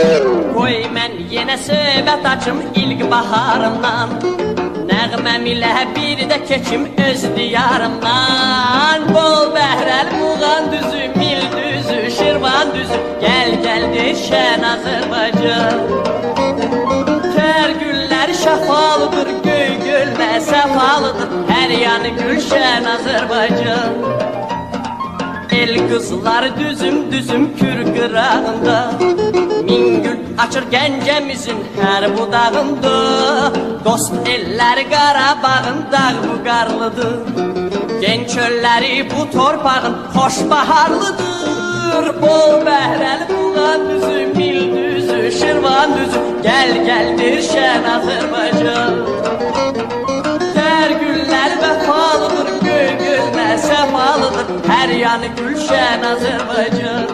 Qoy mən yenə söhbət açım ilk baharımdan, nəğməm ilə bir də keçim öz diyarımdan. Bol bəhrəl Muğan düzü, Mil düzü, Şirvan düzü, gəl gəldir şən Azərbaycan. Tər güllər şəfalıdır, göy gölmə səfalıdır, hər yanı gülşən Azərbaycan. El qızlar düzüm düzüm Kür qırağında, min gül açır Gəncəmizin hər budağında. Dost ellər Qarabağın dağ bu qarlıdır, gen çölləri bu torpağın xoş baharlıdır. Bol bəhrəl Muğan düzü, Mil düzü, Şirvan düzü, gəl gəldir şən Azərbaycan. Tər güllər vəfalıdır, göy gölmə səfalıdır, hər yanı gülşən Azərbaycan.